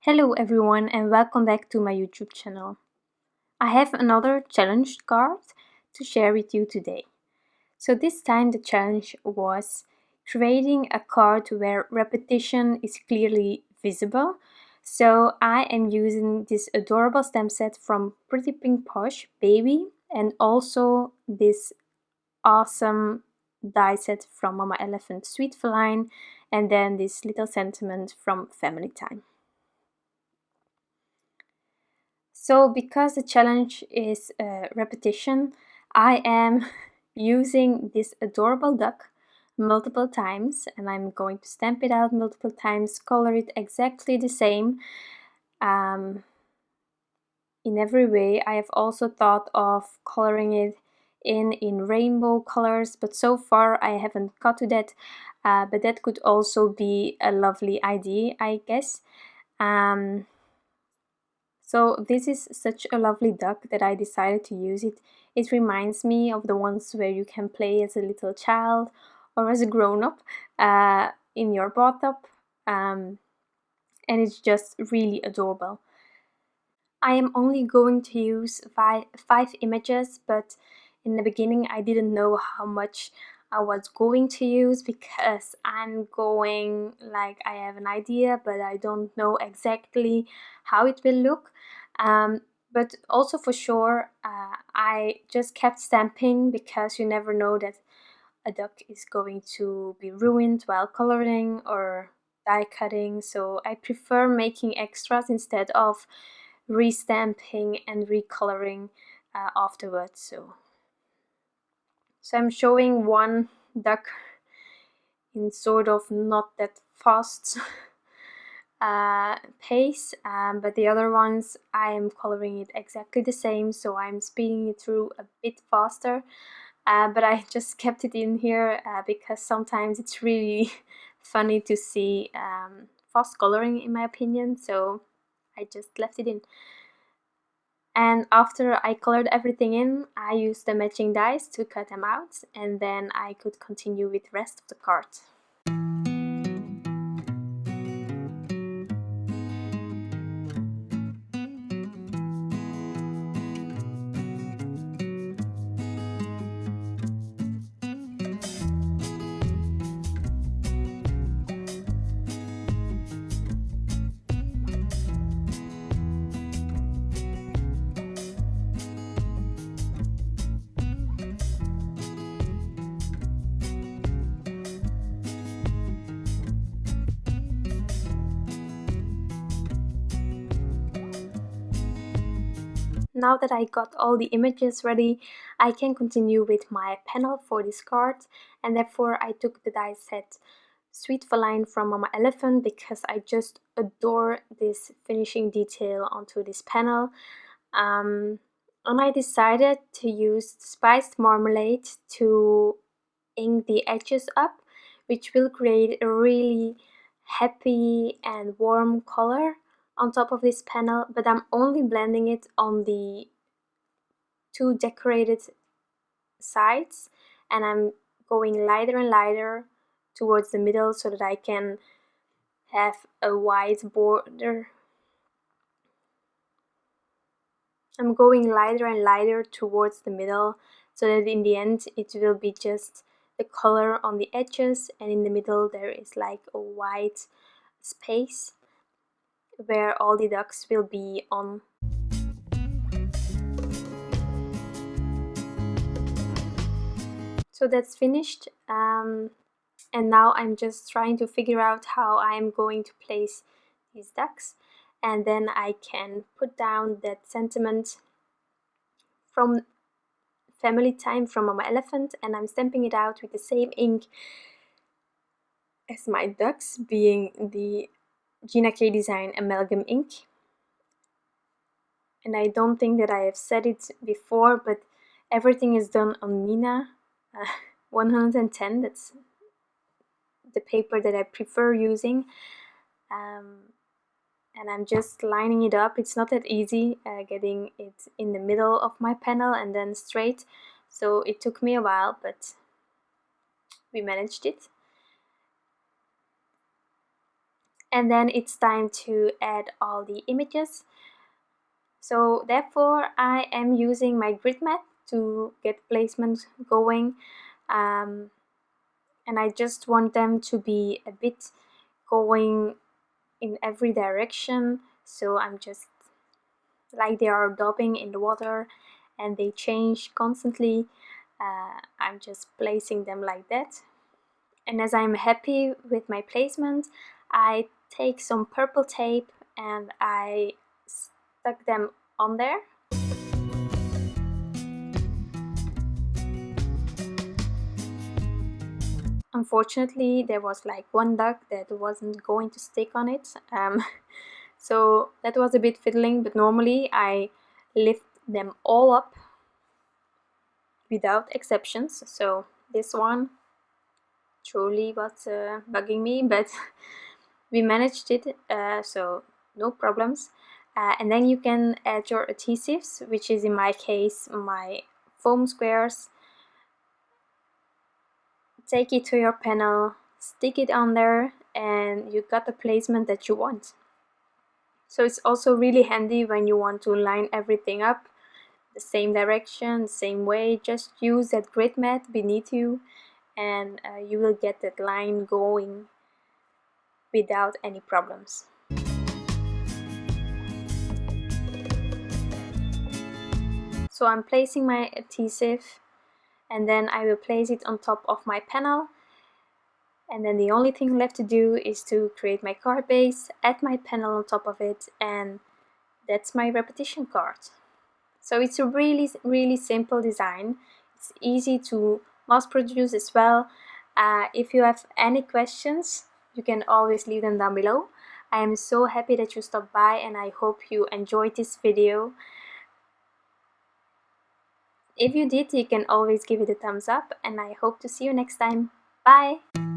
Hello everyone and welcome back to my YouTube channel. I have another challenge card to share with you today. So this time the challenge was creating a card where repetition is clearly visible. So I am using this adorable stamp set from Pretty Pink Posh Baby and also this awesome die set from Mama Elephant Sweet Feline and then this little sentiment from Family Time. So because the challenge is repetition, I am using this adorable duck multiple times and I'm going to stamp it out multiple times, color it exactly the same in every way. I have also thought of coloring it in rainbow colors, but so far I haven't got to that, but that could also be a lovely idea, I guess. So this is such a lovely duck that I decided to use it. It reminds me of the ones where you can play as a little child or as a grown-up in your bathtub, and it's just really adorable. I am only going to use five images, but in the beginning I didn't know how much I was going to use because I'm going like I have an idea but I don't know exactly how it will look. But also for sure I just kept stamping because you never know that a duck is going to be ruined while coloring or die cutting, so I prefer making extras instead of restamping and recoloring afterwards. So I'm showing one duck in sort of not that fast pace, but the other ones I am coloring it exactly the same, so I'm speeding it through a bit faster. But I just kept it in here because sometimes it's really funny to see fast coloring in my opinion, so I just left it in. And after I colored everything in, I used the matching dies to cut them out, and then I could continue with the rest of the card. Now that I got all the images ready, I can continue with my panel for this card, and therefore I took the die set Sweet Feline from Mama Elephant because I just adore this finishing detail onto this panel. And I decided to use spiced marmalade to ink the edges up, which will create a really happy and warm color on top of this panel, but I'm only blending it on the two decorated sides, and I'm going lighter and lighter towards the middle so that I can have a white border. I'm going lighter and lighter towards the middle so that in the end it will be just the color on the edges, and in the middle there is like a white space where all the ducks will be on. So that's finished, and now I'm just trying to figure out how I'm going to place these ducks, and then I can put down that sentiment from Family Time from Mama Elephant, and I'm stamping it out with the same ink as my ducks, being the Gina K Design Amalgam ink. And I don't think that I have said it before, but everything is done on Neenah 110. That's the paper that I prefer using. And I'm just lining it up. It's not that easy getting it in the middle of my panel and then straight, so it took me a while, but we managed it. And then it's time to add all the images. So therefore I am using my grid mat to get placement going, and I just want them to be a bit going in every direction, so I'm just like they are daubing in the water and they change constantly. I'm just placing them like that. And as I'm happy with my placement, I take some purple tape and I stuck them on there. Unfortunately, there was like one duck that wasn't going to stick on it, so that was a bit fiddling, but normally I lift them all up without exceptions. So this one truly was bugging me, but we managed it, so no problems. And then you can add your adhesives, which is in my case my foam squares. Take it to your panel, stick it on there, and you got the placement that you want. So it's also really handy when you want to line everything up the same direction, the same way. Just use that grid mat beneath you and you will get that line going without any problems. So I'm placing my adhesive and then I will place it on top of my panel, and then the only thing left to do is to create my card base, add my panel on top of it, and that's my repetition card. So it's a really simple design. It's easy to mass produce as well. If you have any questions, you can always leave them down below. I am so happy that you stopped by and I hope you enjoyed this video. If you did, you can always give it a thumbs up and I hope to see you next time. Bye!